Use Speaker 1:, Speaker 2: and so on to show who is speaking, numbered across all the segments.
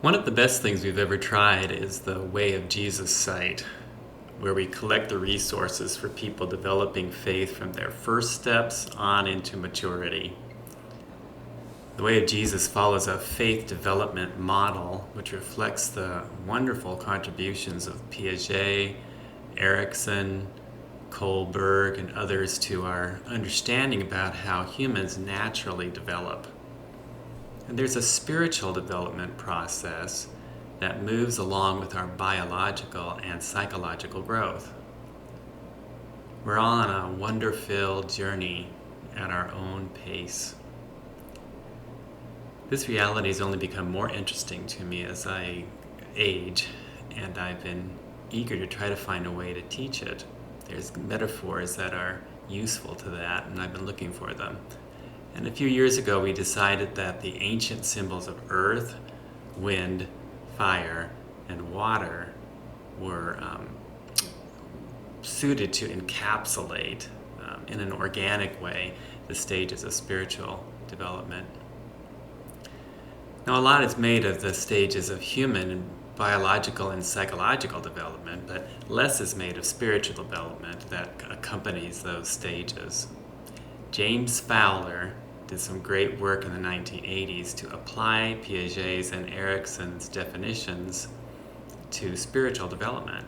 Speaker 1: One of the best things we've ever tried is the Way of Jesus site, where we collect the resources for people developing faith from their first steps on into maturity. The Way of Jesus follows a faith development model which reflects the wonderful contributions of Piaget, Erickson, Kohlberg, and others to our understanding about how humans naturally develop. And there's a spiritual development process that moves along with our biological and psychological growth. We're all on a wonder-filled journey at our own pace. This reality has only become more interesting to me as I age, and I've been eager to try to find a way to teach it. There's metaphors that are useful to that, and I've been looking for them. And a few years ago, we decided that the ancient symbols of earth, wind, fire, and water were suited to encapsulate, in an organic way, the stages of spiritual development. Now, a lot is made of the stages of human, biological, and psychological development, but less is made of spiritual development that accompanies those stages. James Fowler did some great work in the 1980s to apply Piaget's and Erickson's definitions to spiritual development.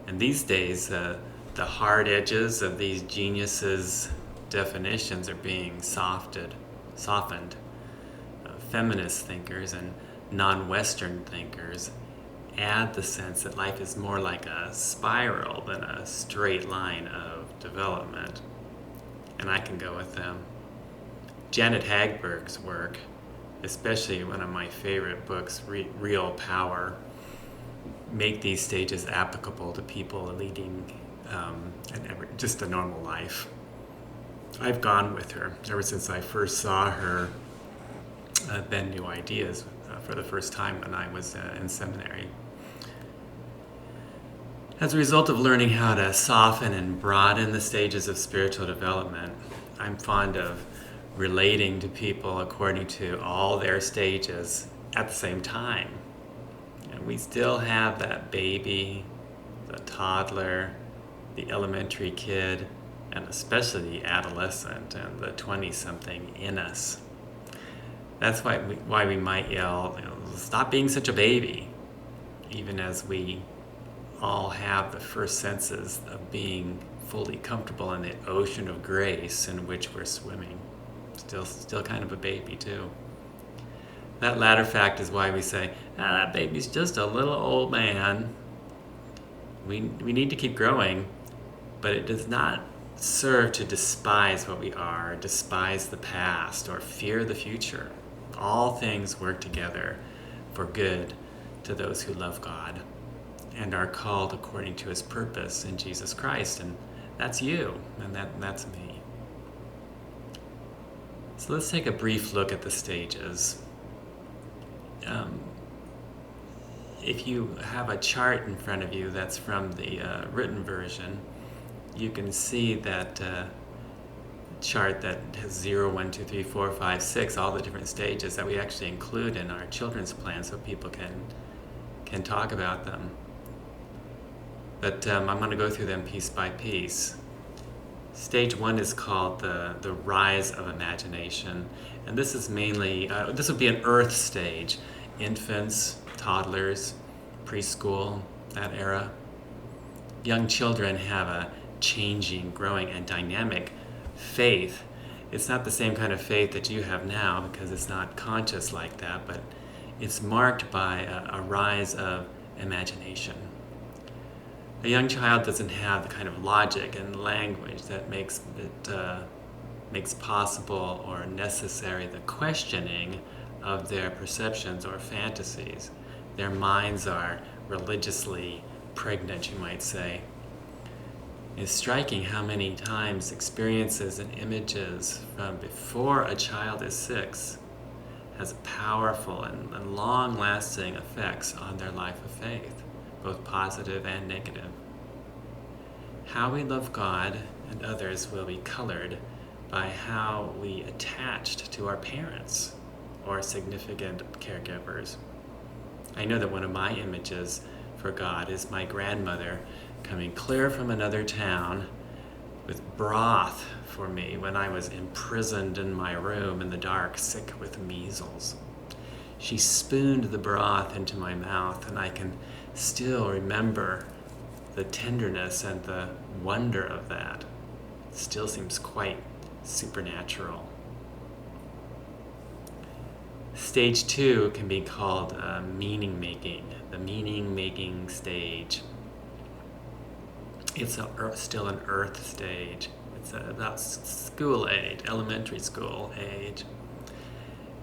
Speaker 1: And these days, the hard edges of these geniuses' definitions are being softened. Feminist thinkers and non-Western thinkers add the sense that life is more like a spiral than a straight line of development. And I can go with them. Janet Hagberg's work, especially one of my favorite books, Real Power, make these stages applicable to people leading just a normal life. I've gone with her ever since I first saw her bend new ideas for the first time when I was in seminary. As a result of learning how to soften and broaden the stages of spiritual development, I'm fond of relating to people according to all their stages at the same time. And we still have that baby, the toddler, the elementary kid, and especially the adolescent and the 20-something in us. That's why we might yell, stop being such a baby, even as we all have the first senses of being fully comfortable in the ocean of grace in which we're swimming. Still kind of a baby too. That latter fact is why we say, that baby's just a little old man. We need to keep growing, but it does not serve to despise what we are, despise the past, or fear the future. All things work together for good to those who love God and are called according to his purpose in Jesus Christ. And that's you, and that's me. So let's take a brief look at the stages. If you have a chart in front of you that's from the written version, you can see that chart that has 0, 1, 2, 3, 4, 5, 6, all the different stages that we actually include in our children's plan so people can talk about them. But I'm going to go through them piece by piece. Stage 1 is called the rise of imagination, and this is mainly, this would be an earth stage. Infants, toddlers, preschool, that era. Young children have a changing, growing, and dynamic faith. It's not the same kind of faith that you have now because it's not conscious like that, but it's marked by a rise of imagination. A young child doesn't have the kind of logic and language that makes possible or necessary the questioning of their perceptions or fantasies. Their minds are religiously pregnant, you might say. It's striking how many times experiences and images from before a child is 6 has powerful and long-lasting effects on their life of faith, both positive and negative. How we love God and others will be colored by how we attached to our parents or significant caregivers. I know that one of my images for God is my grandmother coming clear from another town with broth for me when I was imprisoned in my room in the dark, sick with measles. She spooned the broth into my mouth, and I can still remember the tenderness and the wonder of that. It still seems quite supernatural. Stage 2 can be called meaning making, the meaning making stage. It's still an earth stage. It's about school age, elementary school age.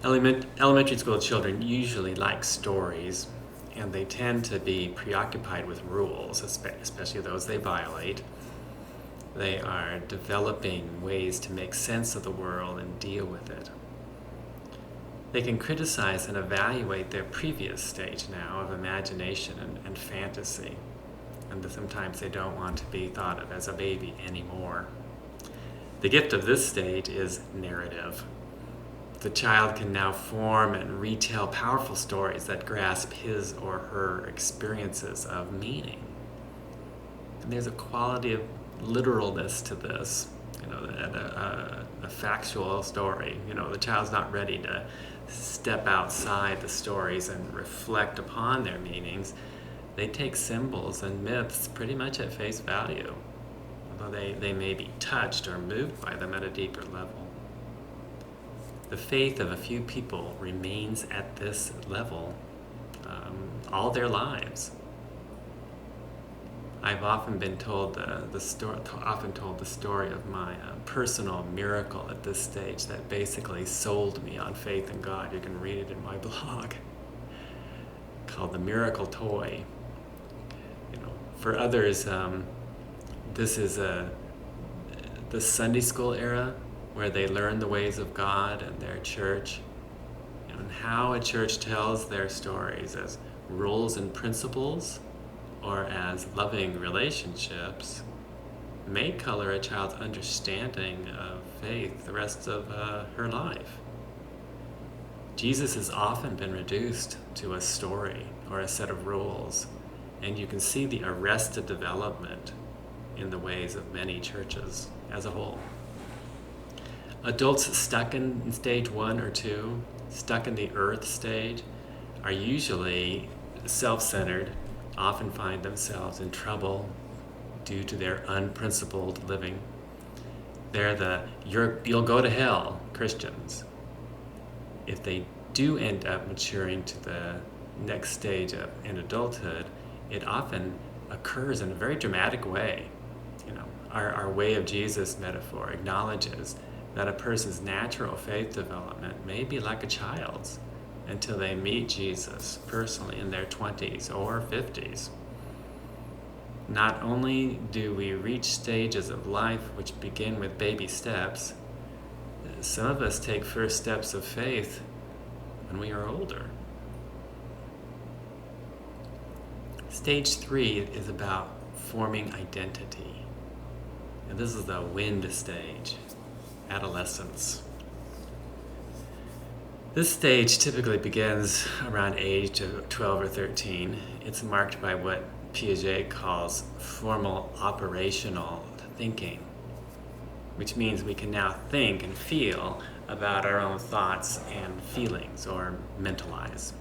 Speaker 1: Elementary school children usually like stories, and they tend to be preoccupied with rules, especially those they violate. They are developing ways to make sense of the world and deal with it. They can criticize and evaluate their previous stage now of imagination and fantasy, and sometimes they don't want to be thought of as a baby anymore. The gift of this stage is narrative. The child can now form and retell powerful stories that grasp his or her experiences of meaning. And there's a quality of literalness to this, a factual story. The child's not ready to step outside the stories and reflect upon their meanings. They take symbols and myths pretty much at face value, although they may be touched or moved by them at a deeper level. The faith of a few people remains at this level all their lives. I've often been told the story of my personal miracle at this stage that basically sold me on faith in God. You can read it in my blog, called The Miracle Toy. For others, this is the Sunday school era where they learn the ways of God and their church, and how a church tells their stories as rules and principles or as loving relationships may color a child's understanding of faith the rest of her life. Jesus has often been reduced to a story or a set of rules, and you can see the arrested development in the ways of many churches as a whole. Adults stuck in stage 1 or 2, stuck in the earth stage, are usually self-centered, often find themselves in trouble due to their unprincipled living. They're the you'll go to hell Christians. If they do end up maturing to the next stage in adulthood, it often occurs in a very dramatic way. Our way of Jesus metaphor acknowledges that a person's natural faith development may be like a child's until they meet Jesus personally in their 20s or 50s. Not only do we reach stages of life which begin with baby steps, some of us take first steps of faith when we are older. Stage 3 is about forming identity. And this is the wind stage, adolescence. This stage typically begins around age of 12 or 13. It's marked by what Piaget calls formal operational thinking, which means we can now think and feel about our own thoughts and feelings, or mentalize.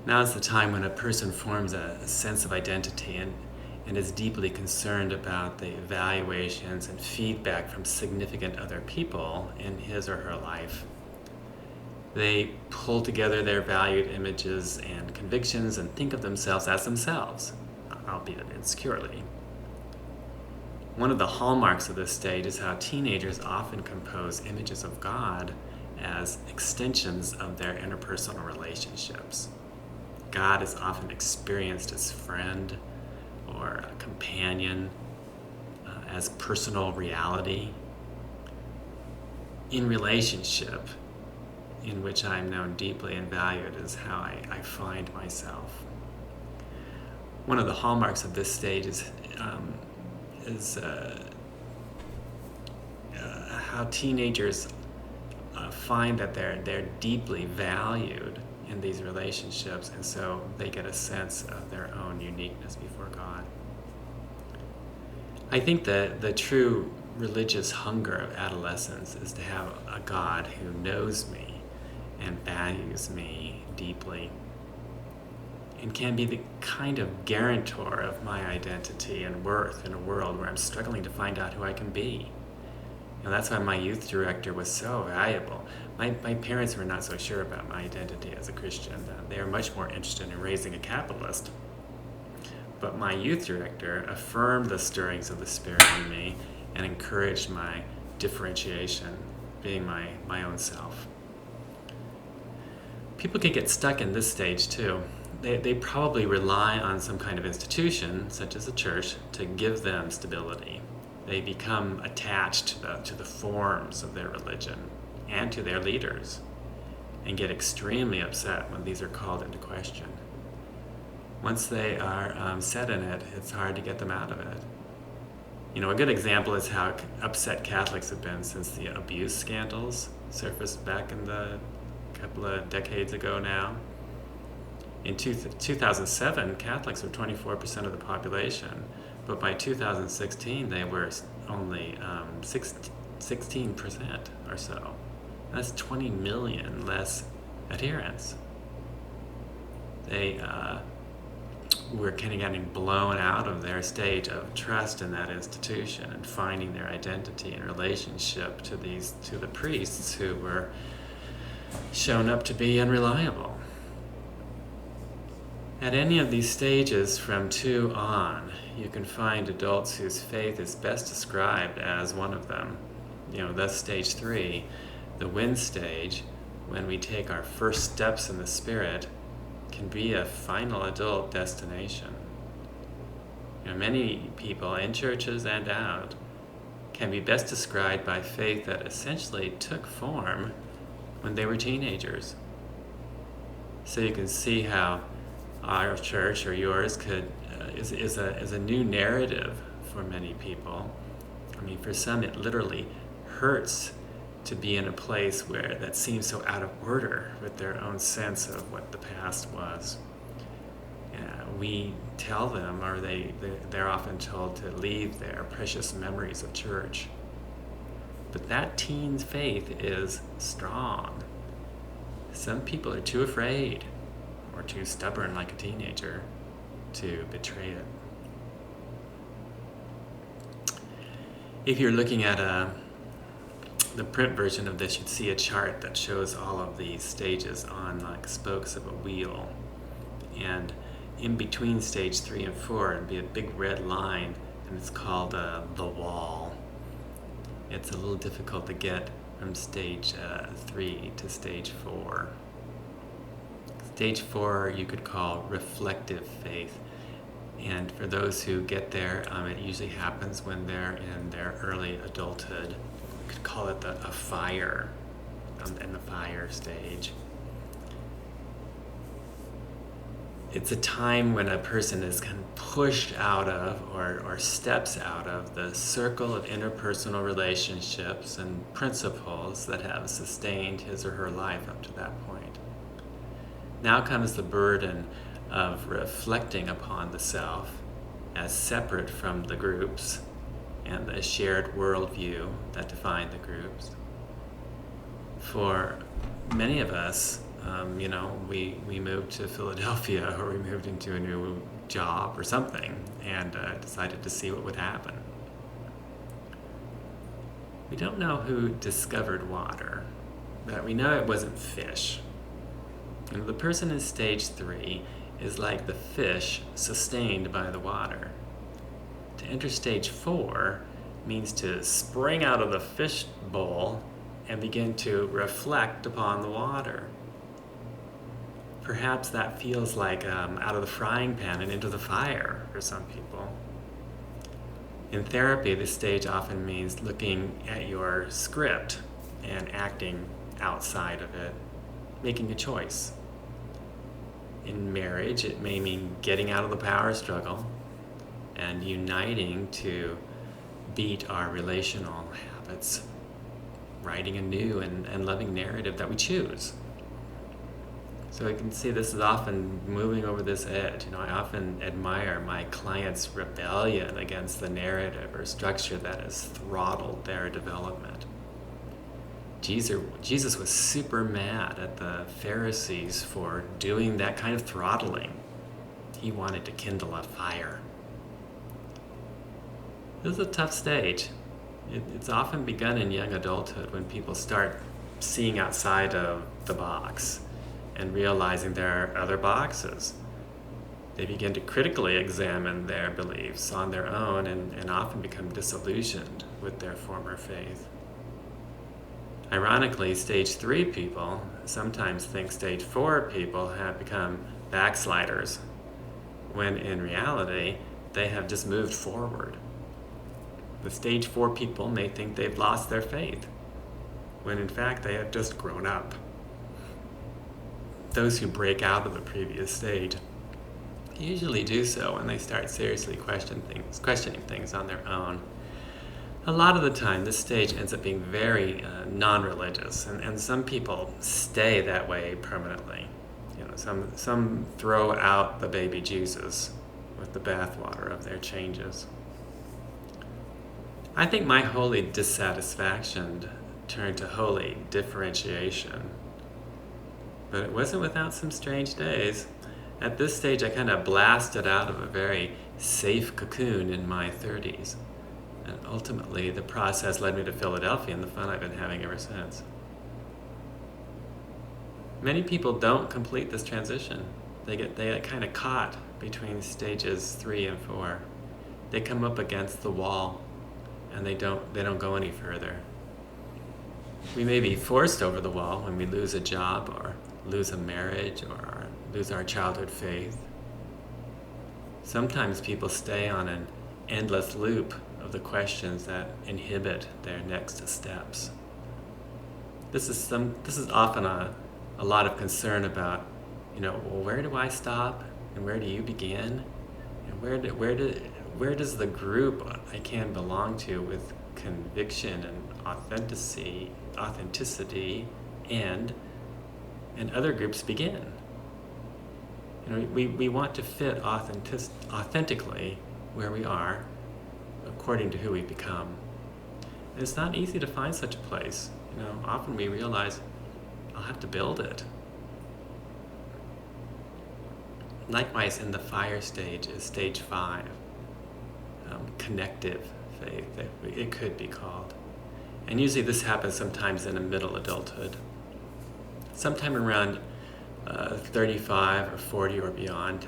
Speaker 1: Now is the time when a person forms a sense of identity and is deeply concerned about the evaluations and feedback from significant other people in his or her life. They pull together their valued images and convictions and think of themselves as themselves, albeit insecurely. One of the hallmarks of this stage is how teenagers often compose images of God as extensions of their interpersonal relationships. God is often experienced as friend or a companion, as personal reality. In relationship, in which I am known deeply and valued, is how I find myself. One of the hallmarks of this stage is how teenagers find that they're deeply valued in these relationships, and so they get a sense of their own uniqueness before God. I think that the true religious hunger of adolescence is to have a God who knows me and values me deeply and can be the kind of guarantor of my identity and worth in a world where I'm struggling to find out who I can be. And that's why my youth director was so valuable. My parents were not so sure about my identity as a Christian. They are much more interested in raising a capitalist. But my youth director affirmed the stirrings of the Spirit in me and encouraged my differentiation, being my own self. People can get stuck in this stage too. They probably rely on some kind of institution, such as a church, to give them stability. They become attached to the forms of their religion and to their leaders and get extremely upset when these are called into question. Once they are set in it, it's hard to get them out of it. You know, a good example is how upset Catholics have been since the abuse scandals surfaced back in the couple of decades ago now. In 2007, Catholics were 24% of the population, but by 2016 they were only 16% or so. That's 20 million less adherents. They were kind of getting blown out of their state of trust in that institution and finding their identity and relationship to the priests who were shown up to be unreliable. At any of these stages from 2 on, you can find adults whose faith is best described as one of them. You know, thus stage 3, the wind stage, when we take our first steps in the Spirit, can be a final adult destination. You know, many people in churches and out can be best described by faith that essentially took form when they were teenagers. So you can see how our church or yours is a new narrative for many people. I mean, for some it literally hurts to be in a place where that seems so out of order with their own sense of what the past was. We tell them, or they're often told, to leave their precious memories of church. But that teen's faith is strong. Some people are too afraid or too stubborn like a teenager to betray it. If you're looking at the print version of this, you'd see a chart that shows all of these stages on like spokes of a wheel. And in between stage 3 and 4 would be a big red line, and it's called the wall. It's a little difficult to get from stage 3 to stage 4. Stage 4 you could call reflective faith. And for those who get there, it usually happens when they're in their early adulthood. You could call it a fire, in the fire stage. It's a time when a person is kind of pushed out of or steps out of the circle of interpersonal relationships and principles that have sustained his or her life up to that point. Now comes the burden of reflecting upon the self as separate from the groups and the shared worldview that define the groups. For many of us, we moved to Philadelphia, or we moved into a new job or something, and decided to see what would happen. We don't know who discovered water, but we know it wasn't fish. The person in stage 3 is like the fish sustained by the water. To enter stage 4 means to spring out of the fish bowl and begin to reflect upon the water. Perhaps that feels like out of the frying pan and into the fire for some people. In therapy, this stage often means looking at your script and acting outside of it, making a choice. In marriage, it may mean getting out of the power struggle and uniting to beat our relational habits, writing a new and loving narrative that we choose. So I can see this is often moving over this edge. I often admire my clients' rebellion against the narrative or structure that has throttled their development. Jesus was super mad at the Pharisees for doing that kind of throttling. He wanted to kindle a fire. This is a tough stage. It's often begun in young adulthood when people start seeing outside of the box and realizing there are other boxes. They begin to critically examine their beliefs on their own and often become disillusioned with their former faith. Ironically, stage 3 people sometimes think stage 4 people have become backsliders, when in reality, they have just moved forward. The stage 4 people may think they've lost their faith, when in fact they have just grown up. Those who break out of the previous stage usually do so when they start seriously questioning things on their own. A lot of the time, this stage ends up being very non-religious, and some people stay that way permanently. Some throw out the baby Jesus with the bathwater of their changes. I think my holy dissatisfaction turned to holy differentiation. But it wasn't without some strange days. At this stage, I kind of blasted out of a very safe cocoon in my 30s. And ultimately, the process led me to Philadelphia and the fun I've been having ever since. Many people don't complete this transition. They get kind of caught between stages 3 and 4. They come up against the wall, and they don't go any further. We may be forced over the wall when we lose a job or lose a marriage or lose our childhood faith. Sometimes people stay on an endless loop of the questions that inhibit their next steps. This is often a lot of concern about, well, where do I stop and where do you begin? And where does the group I can belong to with conviction and authenticity and other groups begin? We want to fit authentically where we are according to who we become. And it's not easy to find such a place. Often we realize I'll have to build it. Likewise, in the fire stage is stage 5, connective faith, it could be called. And usually this happens sometimes in a middle adulthood. Sometime around 35 or 40 or beyond,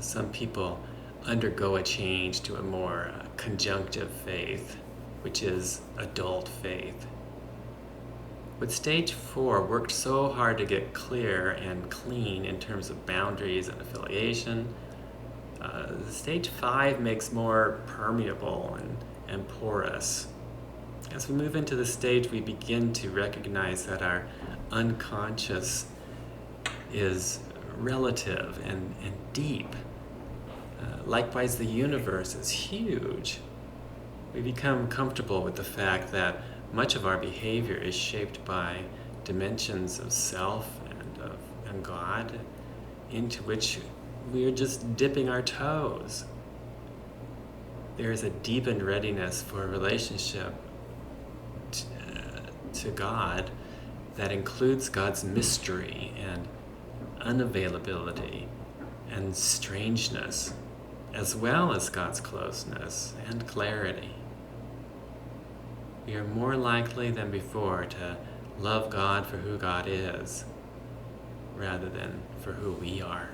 Speaker 1: some people undergo a change to a more conjunctive faith, which is adult faith. But stage 4 worked so hard to get clear and clean in terms of boundaries and affiliation. Stage 5 makes more permeable and porous. As we move into this stage, we begin to recognize that our unconscious is relative and deep. Likewise, the universe is huge. We become comfortable with the fact that much of our behavior is shaped by dimensions of self and God, into which we are just dipping our toes. There is a deepened readiness for a relationship to God that includes God's mystery and unavailability and strangeness, as well as God's closeness and clarity. We are more likely than before to love God for who God is, rather than for who we are.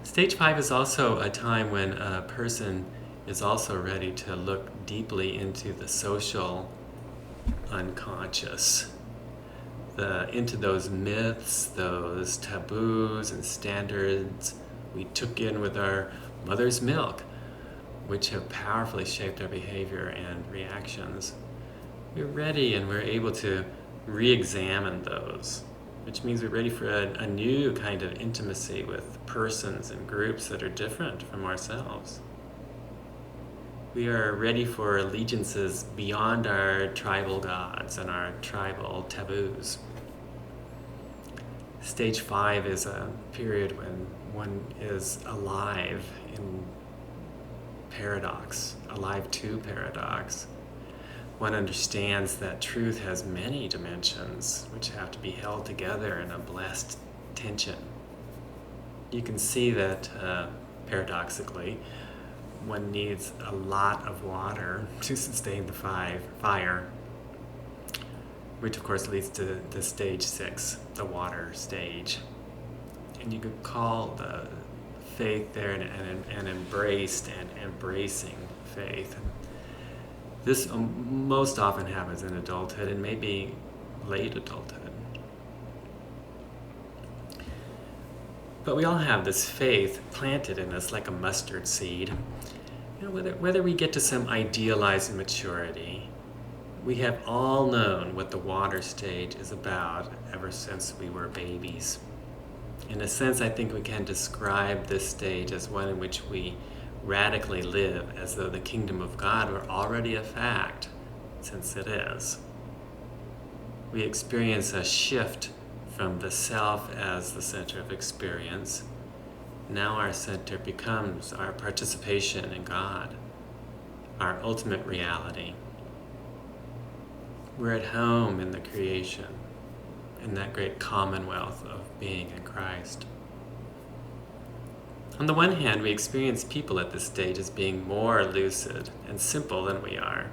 Speaker 1: Stage 5 is also a time when a person is also ready to look deeply into the social unconscious, into those myths, those taboos and standards we took in with our mother's milk, which have powerfully shaped our behavior and reactions. We're ready and we're able to re-examine those, which means we're ready for a new kind of intimacy with persons and groups that are different from ourselves. We are ready for allegiances beyond our tribal gods and our tribal taboos. Stage 5 is a period when one is alive in paradox, alive to paradox. One understands that truth has many dimensions which have to be held together in a blessed tension. You can see that, paradoxically, one needs a lot of water to sustain the fire, which of course leads to the stage 6, the water stage. And you could call the faith there an embraced and embracing faith. This most often happens in adulthood and maybe late adulthood. But we all have this faith planted in us like a mustard seed. You know, whether we get to some idealized maturity, we have all known what the water stage is about ever since we were babies. In a sense, I think we can describe this stage as one in which we radically live as though the kingdom of God were already a fact, since it is. We experience a shift from the self as the center of experience. Now our center becomes our participation in God, our ultimate reality. We're at home in the creation, in that great commonwealth of being in Christ. On the one hand, we experience people at this stage as being more lucid and simple than we are.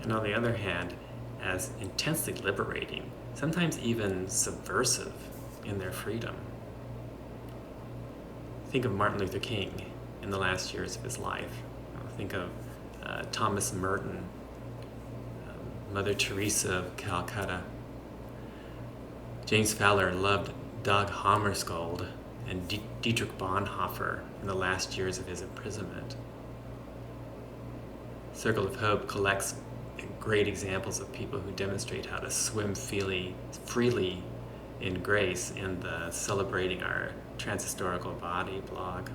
Speaker 1: And on the other hand, as intensely liberating, sometimes even subversive in their freedom. Think of Martin Luther King in the last years of his life. Think of Thomas Merton, Mother Teresa of Calcutta. James Fowler loved Dag Hammarskjöld and Dietrich Bonhoeffer in the last years of his imprisonment. Circle of Hope collects great examples of people who demonstrate how to swim freely in grace in the Celebrating Our Transhistorical Body blog.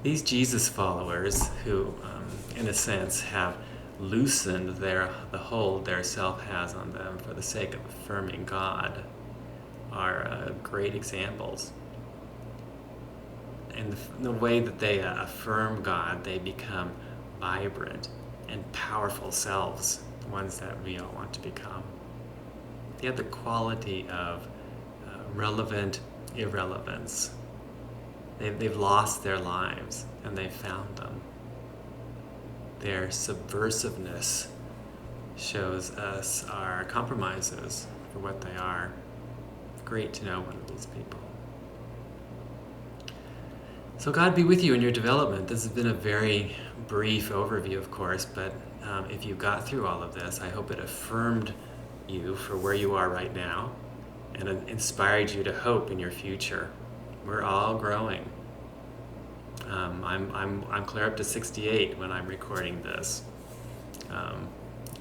Speaker 1: These Jesus followers who, in a sense, have loosened the hold their self has on them for the sake of affirming God are great examples. And the way that they affirm God, they become vibrant and powerful selves, the ones that we all want to become. They have the quality of relevant irrelevance. They've lost their lives and they've found them. Their subversiveness shows us our compromises for what they are. Great to know one of these people. So God be with you in your development. This has been a very brief overview, of course, but if you got through all of this, I hope it affirmed you for where you are right now and inspired you to hope in your future. We're all growing. I'm clear up to 68 when I'm recording this.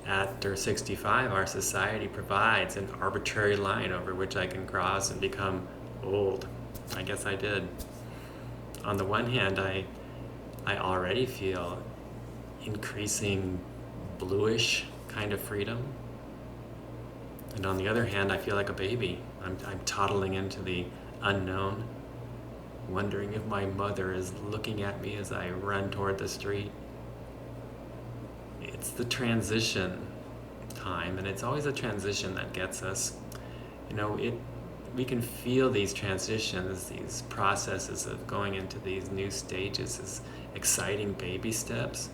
Speaker 1: After 65, our society provides an arbitrary line over which I can cross and become old. I guess I did. On the one hand, I already feel increasing bluish kind of freedom. And on the other hand, I feel like a baby. I'm toddling into the unknown, wondering if my mother is looking at me as I run toward the street. It's the transition time, and it's always a transition that gets us. You know, we can feel these transitions, these processes of going into these new stages as exciting baby steps,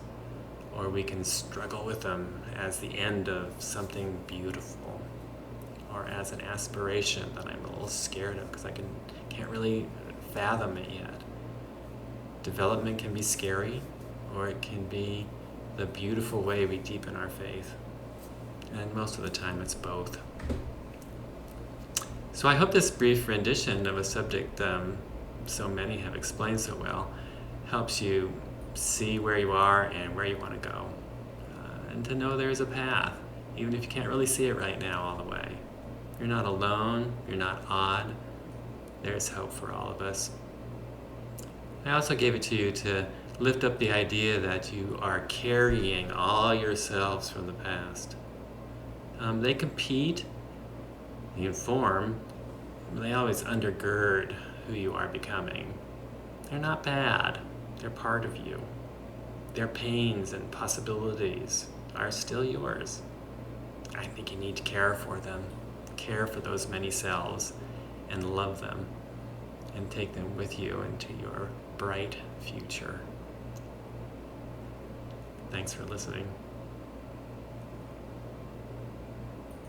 Speaker 1: or we can struggle with them as the end of something beautiful, or as an aspiration that I'm a little scared of because I can't really fathom it yet. Development can be scary, or it can be the beautiful way we deepen our faith. And most of the time it's both. So I hope this brief rendition of a subject so many have explained so well helps you see where you are and where you want to go. And to know there's a path, even if you can't really see it right now all the way. You're not alone, you're not odd. There's hope for all of us. I also gave it to you to lift up the idea that you are carrying all yourselves from the past. They compete, The inform, they always undergird who you are becoming. They're not bad. They're part of you. Their pains and possibilities are still yours. I think you need to care for them, care for those many selves, and love them, and take them with you into your bright future. Thanks for listening.